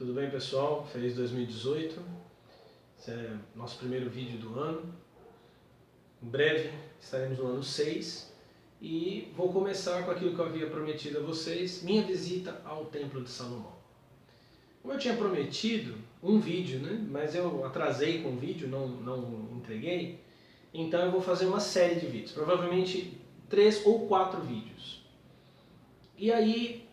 Tudo bem, pessoal? Feliz 2018. Esse é nosso primeiro vídeo do ano. Em breve estaremos no ano 6 e vou começar com aquilo que eu havia prometido a vocês, minha visita ao Templo de Salomão. Como eu tinha prometido, um vídeo, né? Mas eu atrasei com o vídeo, não entreguei, então eu vou fazer uma série de vídeos, provavelmente 3 ou 4 vídeos. E aí,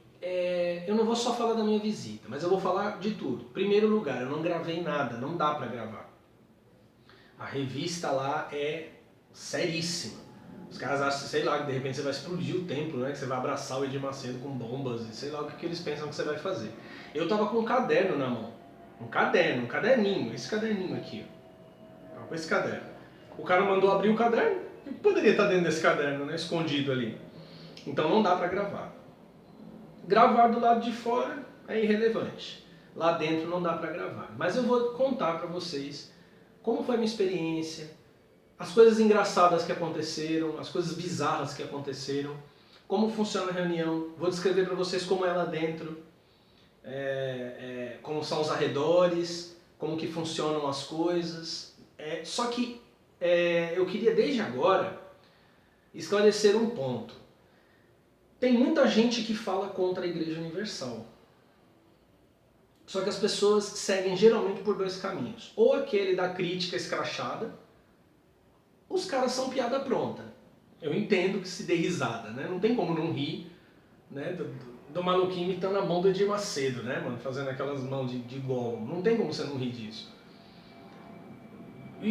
eu não vou só falar da minha visita, mas eu vou falar de tudo. Primeiro lugar, eu não gravei nada, não dá pra gravar. A revista lá é seríssima. Os caras acham, sei lá, que de repente você vai explodir o templo, né? Que você vai abraçar o Edir Macedo com bombas e sei lá o que eles pensam que você vai fazer. Eu tava com um caderno na mão. Um caderninho, esse caderninho aqui. Ó. Tava com esse caderno. O cara mandou abrir o caderno, e poderia estar dentro desse caderno, né? Escondido ali. Então não dá pra gravar. Gravar do lado de fora é irrelevante. Lá dentro não dá pra gravar. Mas eu vou contar pra vocês como foi a minha experiência, as coisas engraçadas que aconteceram, as coisas bizarras que aconteceram, como funciona a reunião, vou descrever para vocês como é lá dentro, como são os arredores, como que funcionam as coisas. Só que eu queria desde agora esclarecer um ponto. Tem muita gente que fala contra a Igreja Universal. Só que as pessoas seguem geralmente por dois caminhos. Ou aquele da crítica escrachada. Os caras são piada pronta. Eu entendo que se dê risada, né? Não tem como não rir, né? Do maluquinho imitando a mão do Edir Macedo, né, mano? Fazendo aquelas mãos de Gollum. Não tem como você não rir disso.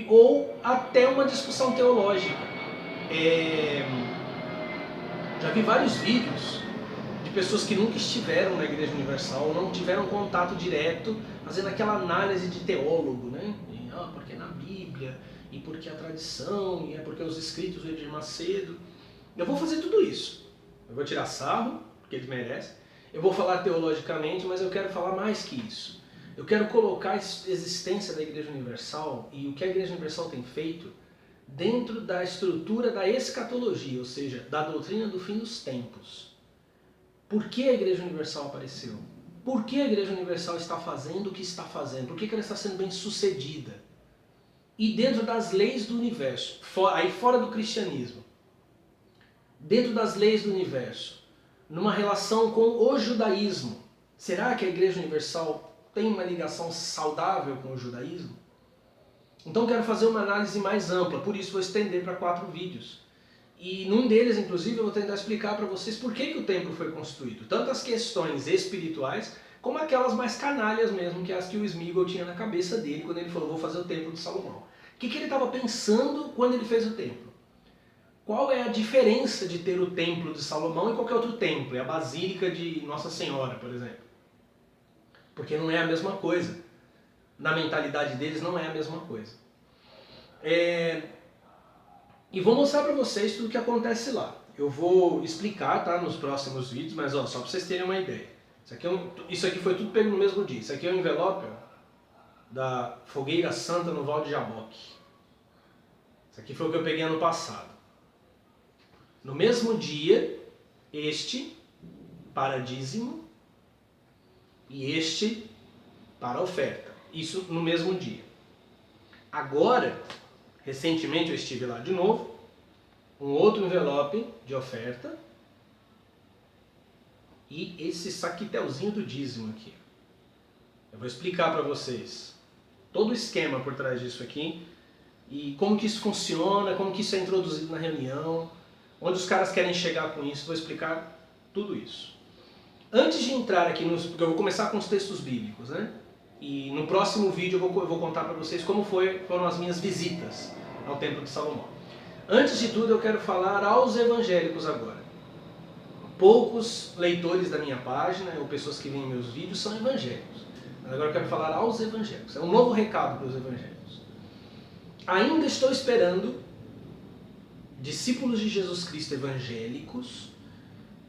Ou até uma discussão teológica. Já vi vários vídeos de pessoas que nunca estiveram na Igreja Universal, não tiveram contato direto, fazendo aquela análise de teólogo, né? Porque na Bíblia, e porque a tradição, e é porque os escritos do Edir Macedo. Eu vou fazer tudo isso. Eu vou tirar sarro, porque eles merecem. Eu vou falar teologicamente, mas eu quero falar mais que isso. Eu quero colocar a existência da Igreja Universal e o que a Igreja Universal tem feito dentro da estrutura da escatologia, ou seja, da doutrina do fim dos tempos. Por que a Igreja Universal apareceu? Por que a Igreja Universal está fazendo o que está fazendo? Por que ela está sendo bem sucedida? E dentro das leis do universo, aí fora do cristianismo, dentro das leis do universo, numa relação com o judaísmo, será que a Igreja Universal tem uma ligação saudável com o judaísmo? Então quero fazer uma análise mais ampla, por isso vou estender para 4 vídeos. E num deles, inclusive, eu vou tentar explicar para vocês por que o templo foi construído. Tanto as questões espirituais, como aquelas mais canalhas mesmo, que as que o Smigol tinha na cabeça dele quando ele falou, vou fazer o templo de Salomão. O que ele estava pensando quando ele fez o templo? Qual é a diferença de ter o templo de Salomão e qualquer outro templo? É a Basílica de Nossa Senhora, por exemplo. Porque não é a mesma coisa. Na mentalidade deles não é a mesma coisa. E vou mostrar para vocês tudo o que acontece lá. Eu vou explicar, tá, nos próximos vídeos, mas ó, só para vocês terem uma ideia. Isso aqui foi tudo pego no mesmo dia. Isso aqui é um envelope da Fogueira Santa no Val de Jaboque. Isso aqui foi o que eu peguei ano passado. No mesmo dia, este para dízimo e este para oferta. Isso no mesmo dia. Agora, recentemente eu estive lá de novo, um outro envelope de oferta e esse saquitelzinho do dízimo aqui. Eu vou explicar para vocês todo o esquema por trás disso aqui e como que isso funciona, como que isso é introduzido na reunião, onde os caras querem chegar com isso, vou explicar tudo isso. Antes de entrar aqui, porque eu vou começar com os textos bíblicos, né? E no próximo vídeo eu vou contar para vocês como foram as minhas visitas ao Templo de Salomão. Antes de tudo eu quero falar aos evangélicos agora. Poucos leitores da minha página, ou pessoas que veem meus vídeos, são evangélicos. Mas agora eu quero falar aos evangélicos. É um novo recado para os evangélicos. Ainda estou esperando discípulos de Jesus Cristo evangélicos,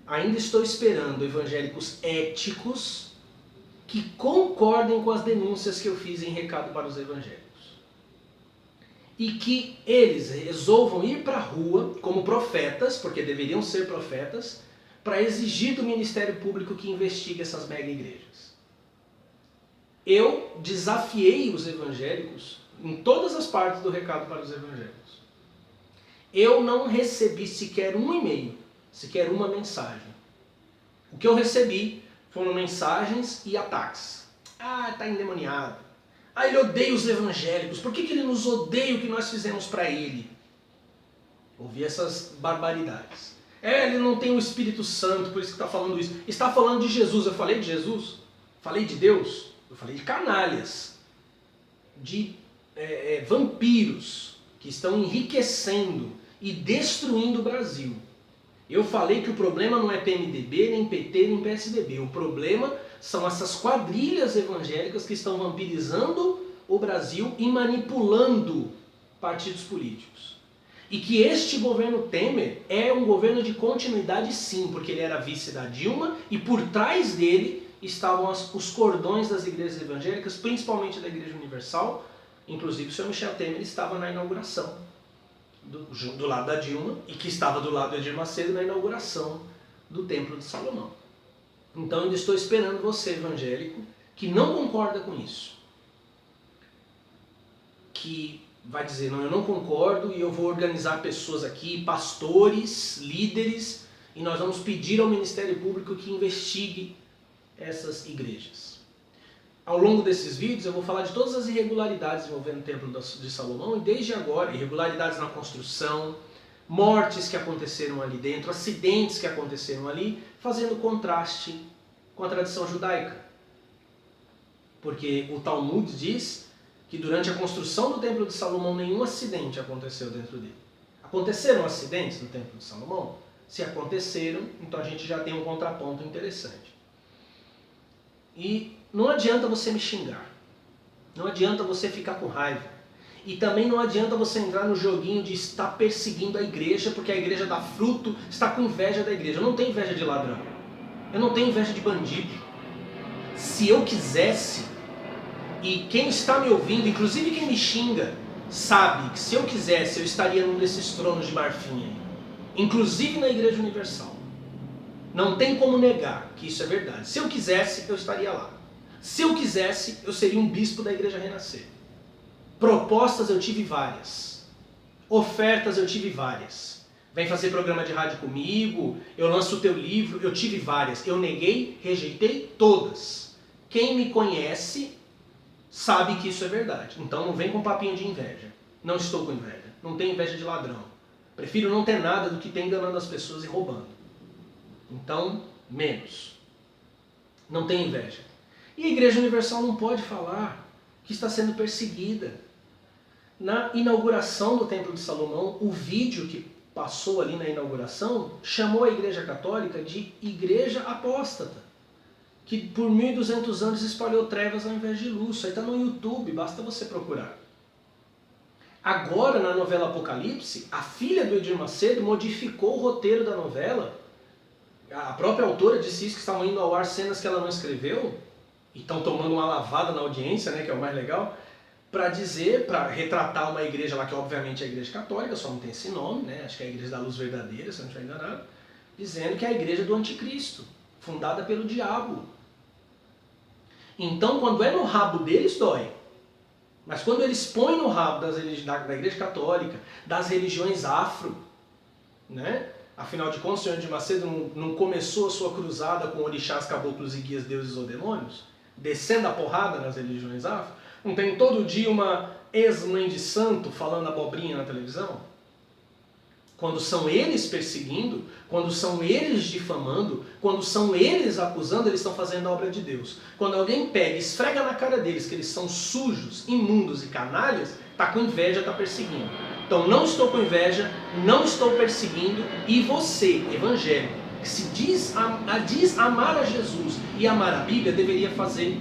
ainda estou esperando evangélicos éticos que concordem com as denúncias que eu fiz em recado para os evangélicos. E que eles resolvam ir para a rua como profetas, porque deveriam ser profetas, para exigir do Ministério Público que investigue essas mega igrejas. eu desafiei os evangélicos em todas as partes do recado para os evangélicos. Eu não recebi sequer um e-mail, sequer uma mensagem. O que eu recebi foram mensagens e ataques. Ah, está endemoniado. Ah, ele odeia os evangélicos. Por que ele nos odeia o que nós fizemos para ele? Ouvi essas barbaridades. Ele não tem o Espírito Santo, por isso que está falando isso. Está falando de Jesus. Eu falei de Jesus? Falei de Deus? Eu falei de canalhas. De vampiros que estão enriquecendo e destruindo o Brasil. Eu falei que o problema não é PMDB, nem PT, nem PSDB. O problema são essas quadrilhas evangélicas que estão vampirizando o Brasil e manipulando partidos políticos. E que este governo Temer é um governo de continuidade sim, porque ele era vice da Dilma e por trás dele estavam os cordões das igrejas evangélicas, principalmente da Igreja Universal. Inclusive o senhor Michel Temer estava na inauguração do lado da Dilma e que estava do lado do Edir Macedo na inauguração do Templo de Salomão. Então eu ainda estou esperando você, evangélico, que não concorda com isso. Que vai dizer, não, eu não concordo e eu vou organizar pessoas aqui, pastores, líderes, e nós vamos pedir ao Ministério Público que investigue essas igrejas. Ao longo desses vídeos eu vou falar de todas as irregularidades envolvendo o Templo de Salomão e desde agora, irregularidades na construção, mortes que aconteceram ali dentro, acidentes que aconteceram ali, fazendo contraste com a tradição judaica. Porque o Talmud diz que durante a construção do Templo de Salomão nenhum acidente aconteceu dentro dele. Aconteceram acidentes no Templo de Salomão? Se aconteceram, então a gente já tem um contraponto interessante. E não adianta você me xingar, não adianta você ficar com raiva. E também não adianta você entrar no joguinho de estar perseguindo a igreja porque a igreja dá fruto, está com inveja da igreja. Eu não tenho inveja de ladrão, eu não tenho inveja de bandido. Se eu quisesse, e quem está me ouvindo, inclusive quem me xinga, sabe que se eu quisesse eu estaria num desses tronos de marfim aí, inclusive na Igreja Universal. Não tem como negar que isso é verdade. Se eu quisesse, eu estaria lá. Se eu quisesse, eu seria um bispo da Igreja Renascer. Propostas eu tive várias. Ofertas eu tive várias. Vem fazer programa de rádio comigo, eu lanço o teu livro, eu tive várias. Eu neguei, rejeitei todas. Quem me conhece sabe que isso é verdade. Então não vem com papinho de inveja. Não estou com inveja. Não tenho inveja de ladrão. Prefiro não ter nada do que ter enganando as pessoas e roubando. Então, menos. Não tem inveja. E a Igreja Universal não pode falar que está sendo perseguida. Na inauguração do Templo de Salomão, o vídeo que passou ali na inauguração chamou a Igreja Católica de Igreja Apóstata, que por 1200 anos espalhou trevas ao invés de luz. Isso aí está no YouTube, basta você procurar. Agora, na novela Apocalipse, a filha do Edir Macedo modificou o roteiro da novela. A própria autora disse isso, que estavam indo ao ar cenas que ela não escreveu, e estão tomando uma lavada na audiência, né, que é o mais legal, para dizer, para retratar uma igreja lá, que obviamente é a Igreja Católica, só não tem esse nome, né, acho que é a Igreja da Luz Verdadeira, se eu não estiver enganado, dizendo que é a igreja do Anticristo, fundada pelo diabo. Então, quando é no rabo deles, dói. Mas quando eles põem no rabo da Igreja Católica, das religiões afro, né? Afinal de contas, o senhor de Macedo não começou a sua cruzada com orixás, caboclos e guias, deuses ou demônios? Descendo a porrada nas religiões afro? Não tem todo dia uma ex-mãe de santo falando abobrinha na televisão? Quando são eles perseguindo, quando são eles difamando, quando são eles acusando, eles estão fazendo a obra de Deus. Quando alguém pega e esfrega na cara deles que eles são sujos, imundos e canalhas, está com inveja, está perseguindo. Então não estou com inveja, não estou perseguindo, e você, evangélico, que se diz amar a Jesus e amar a Bíblia, deveria fazer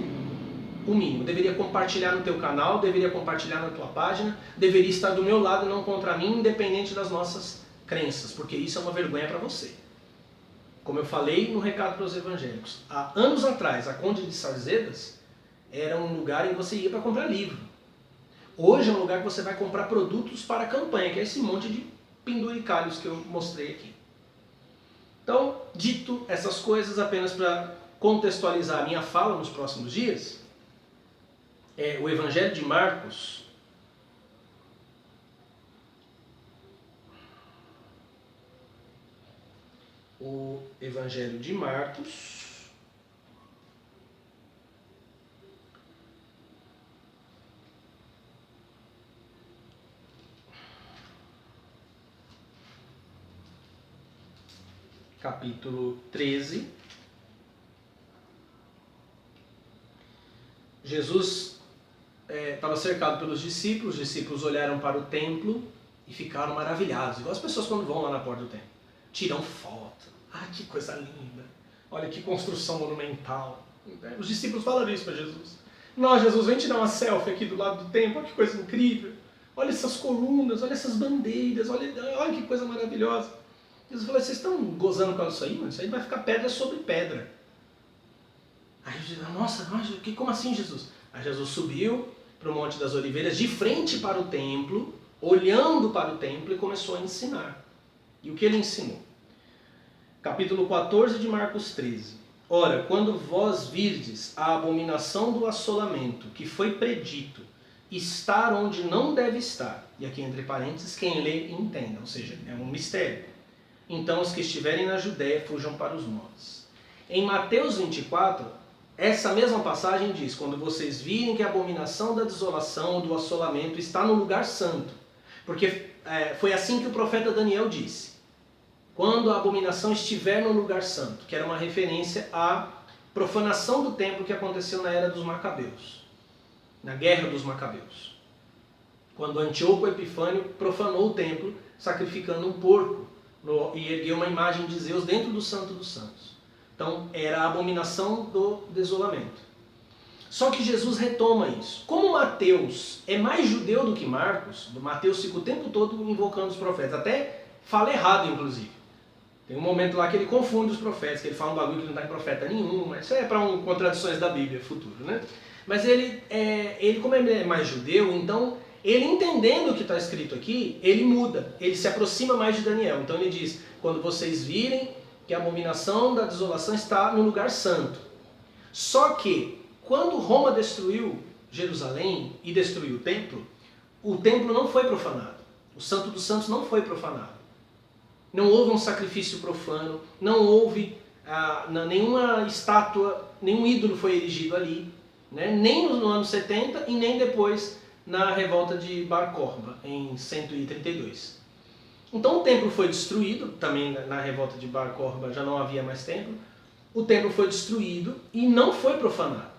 o mínimo. Deveria compartilhar no teu canal, deveria compartilhar na tua página, deveria estar do meu lado e não contra mim, independente das nossas crenças, porque isso é uma vergonha para você. Como eu falei no recado para os evangélicos, há anos atrás, a Conde de Sarzedas era um lugar em que você ia para comprar livro. Hoje é um lugar que você vai comprar produtos para a campanha, que é esse monte de penduricalhos que eu mostrei aqui. Então, dito essas coisas, apenas para contextualizar a minha fala nos próximos dias, o Evangelho de Marcos. O Evangelho de Marcos, capítulo 13. Jesus estava cercado pelos discípulos, os discípulos olharam para o templo e ficaram maravilhados, igual as pessoas quando vão lá na porta do templo. Tiram foto. Ah, que coisa linda. Olha que construção monumental. Os discípulos falaram isso para Jesus. Não, Jesus, vem tirar uma selfie aqui do lado do templo. Olha que coisa incrível. Olha essas colunas, olha essas bandeiras. Olha que coisa maravilhosa. Jesus falou, vocês estão gozando com isso aí? Mano? Isso aí vai ficar pedra sobre pedra. Aí Jesus, nossa, como assim, Jesus? Aí Jesus subiu para o Monte das Oliveiras, de frente para o templo, olhando para o templo e começou a ensinar. E o que ele ensinou? Capítulo 14 de Marcos 13. Ora, quando vós virdes a abominação do assolamento, que foi predito, estar onde não deve estar, e aqui entre parênteses, quem lê entenda, ou seja, é um mistério. Então os que estiverem na Judéia fujam para os montes. Em Mateus 24, essa mesma passagem diz, quando vocês virem que a abominação da desolação, do assolamento, está no lugar santo. Porque foi assim que o profeta Daniel disse. Quando a abominação estiver no lugar santo, que era uma referência à profanação do templo que aconteceu na era dos Macabeus, na guerra dos Macabeus. Quando Antíoco Epifânio profanou o templo, sacrificando um porco e ergueu uma imagem de Zeus dentro do Santo dos Santos. Então, era a abominação do desolamento. Só que Jesus retoma isso. Como Mateus é mais judeu do que Marcos, Mateus fica o tempo todo invocando os profetas, até fala errado, inclusive. Tem um momento lá que ele confunde os profetas, que ele fala um bagulho que não está em profeta nenhum, mas isso é para contradições da Bíblia futuro, né? Mas ele, como ele é mais judeu, então, ele entendendo o que está escrito aqui, ele muda, ele se aproxima mais de Daniel. Então ele diz, quando vocês virem que a abominação da desolação está no lugar santo. Só que, quando Roma destruiu Jerusalém e destruiu o templo não foi profanado. O Santo dos Santos não foi profanado. Não houve um sacrifício profano, não houve nenhuma estátua, nenhum ídolo foi erigido ali, né? Nem no ano 70 e nem depois na revolta de Bar Korba, em 132. Então o templo foi destruído, também na revolta de Bar Korba já não havia mais templo, o templo foi destruído e não foi profanado.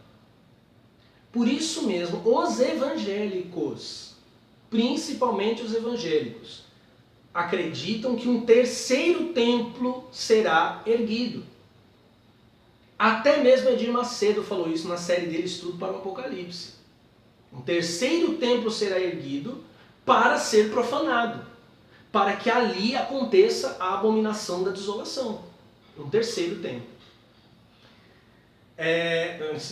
Por isso mesmo, os evangélicos, principalmente os evangélicos, acreditam que um terceiro templo será erguido. Até mesmo Edir Macedo falou isso na série dele Estudo para o Apocalipse. Um terceiro templo será erguido para ser profanado, para que ali aconteça a abominação da desolação. Um terceiro templo.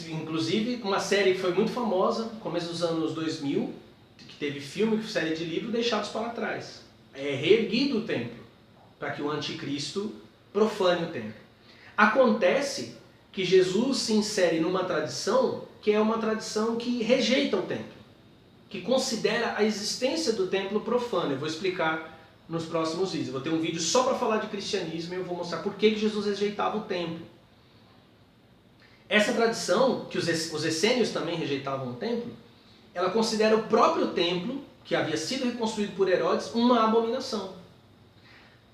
Inclusive, uma série que foi muito famosa, no começo dos anos 2000, que teve filme, série de livro, Deixados para Trás. É reerguido o templo, para que o anticristo profane o templo. Acontece que Jesus se insere numa tradição que é uma tradição que rejeita o templo, que considera a existência do templo profana. Eu vou explicar nos próximos vídeos. Eu vou ter um vídeo só para falar de cristianismo e eu vou mostrar por que Jesus rejeitava o templo. Essa tradição, que os essênios também rejeitavam o templo, ela considera o próprio templo, que havia sido reconstruído por Herodes, uma abominação.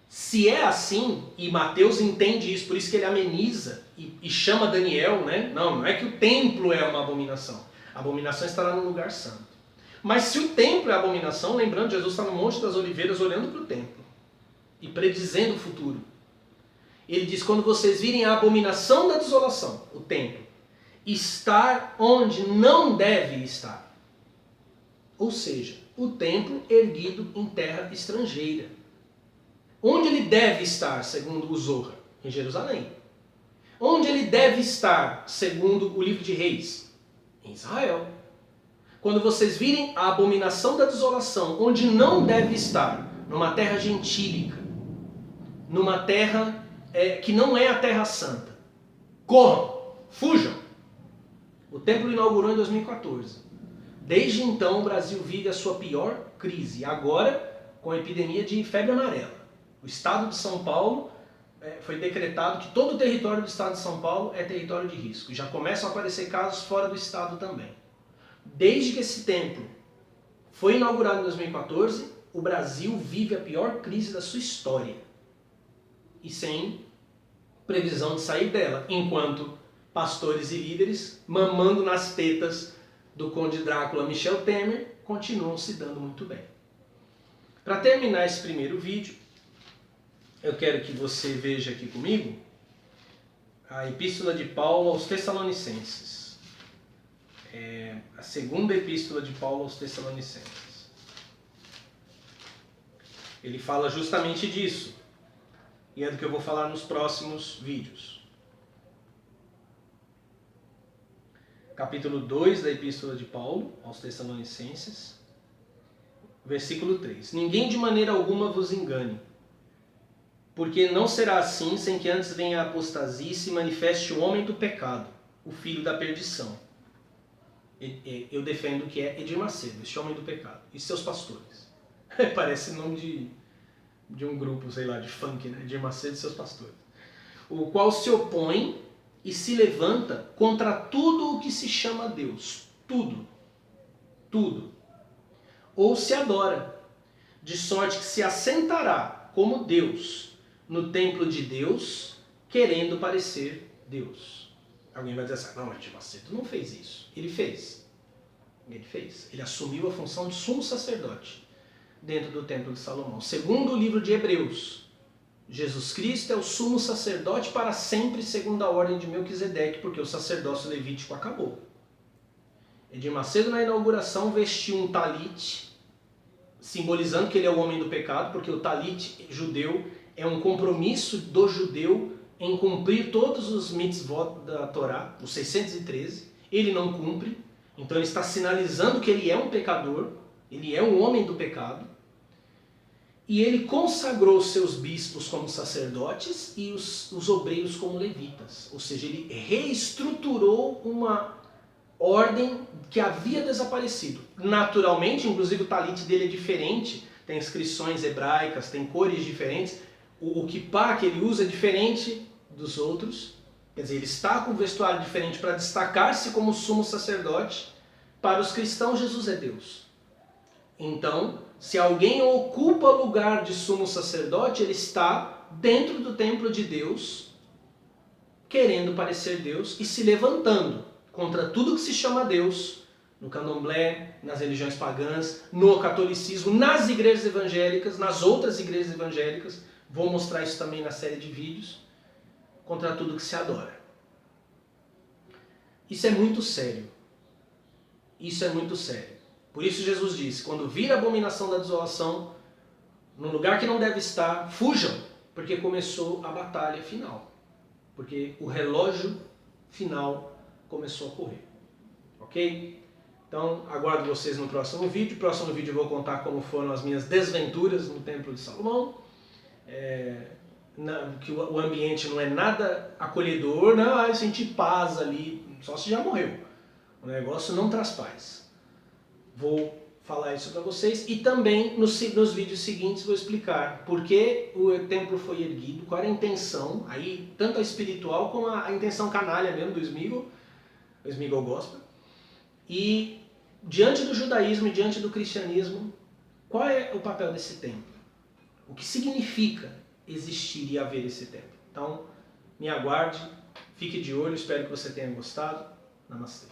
Se é assim, e Mateus entende isso, por isso que ele ameniza e chama Daniel, né? Não é que o templo é uma abominação. A abominação estará no lugar santo. Mas se o templo é abominação, lembrando, Jesus está no Monte das Oliveiras olhando para o templo e predizendo o futuro. Ele diz, quando vocês virem a abominação da desolação, o templo, estar onde não deve estar. Ou seja, o templo erguido em terra estrangeira. Onde ele deve estar, segundo o Zohar? Em Jerusalém. Onde ele deve estar, segundo o livro de Reis? Em Israel. Quando vocês virem a abominação da desolação, onde não deve estar, numa terra gentílica, numa terra que não é a terra santa, corram, fujam. O templo inaugurou em 2014. Desde então o Brasil vive a sua pior crise, agora com a epidemia de febre amarela. O estado de São Paulo foi decretado que todo o território do estado de São Paulo é território de risco. Já começam a aparecer casos fora do estado também. Desde que esse templo foi inaugurado em 2014, o Brasil vive a pior crise da sua história. E sem previsão de sair dela, enquanto pastores e líderes, mamando nas tetas do conde Drácula Michel Temer, continuam se dando muito bem. Para terminar esse primeiro vídeo, eu quero que você veja aqui comigo a Epístola de Paulo aos Tessalonicenses. A segunda Epístola de Paulo aos Tessalonicenses. Ele fala justamente disso, e é do que eu vou falar nos próximos vídeos. Capítulo 2 da Epístola de Paulo aos Tessalonicenses, versículo 3. Ninguém de maneira alguma vos engane, porque não será assim sem que antes venha a apostasia e se manifeste o homem do pecado, o filho da perdição. Eu defendo que é Edir Macedo, este homem do pecado, e seus pastores. Parece nome de um grupo, sei lá, de funk, né? Edir Macedo e seus pastores. O qual se opõe e se levanta contra tudo o que se chama Deus. Tudo. Tudo. Ou se adora, de sorte que se assentará como Deus no templo de Deus, querendo parecer Deus. Alguém vai dizer assim, não, Edir Macedo não fez isso. Ele fez. Ele fez. Ele assumiu a função de sumo sacerdote dentro do templo de Salomão. Segundo o livro de Hebreus, Jesus Cristo é o sumo sacerdote para sempre, segundo a ordem de Melquisedeque, porque o sacerdócio levítico acabou. Edir Macedo, na inauguração, vestiu um talite, simbolizando que ele é o homem do pecado, porque o talite judeu é um compromisso do judeu em cumprir todos os mitzvot da Torá, os 613. Ele não cumpre, então ele está sinalizando que ele é um pecador, ele é um homem do pecado. E ele consagrou seus bispos como sacerdotes e os obreiros como levitas. Ou seja, ele reestruturou uma ordem que havia desaparecido. Naturalmente, inclusive o talite dele é diferente, tem inscrições hebraicas, tem cores diferentes. O kippá que ele usa é diferente dos outros. Quer dizer, ele está com um vestuário diferente para destacar-se como sumo sacerdote. Para os cristãos, Jesus é Deus. Então, se alguém ocupa o lugar de sumo sacerdote, ele está dentro do templo de Deus, querendo parecer Deus e se levantando contra tudo que se chama Deus, no candomblé, nas religiões pagãs, no catolicismo, nas igrejas evangélicas, nas outras igrejas evangélicas. Vou mostrar isso também na série de vídeos, contra tudo que se adora. Isso é muito sério. Isso é muito sério. Por isso Jesus disse, quando vir a abominação da desolação, no lugar que não deve estar, fujam, porque começou a batalha final. Porque o relógio final começou a correr. Ok? Então, aguardo vocês no próximo vídeo. No próximo vídeo eu vou contar como foram as minhas desventuras no Templo de Salomão. Que o ambiente não é nada acolhedor, não, eu senti paz ali, só se já morreu. O negócio não traz paz. Vou falar isso para vocês e também nos vídeos seguintes vou explicar por que o templo foi erguido, qual era a intenção, aí, tanto a espiritual como a intenção canalha mesmo do Smigol Gospel. E diante do judaísmo e diante do cristianismo, qual é o papel desse templo? O que significa existir e haver esse templo? Então, me aguarde, fique de olho, espero que você tenha gostado. Namastê.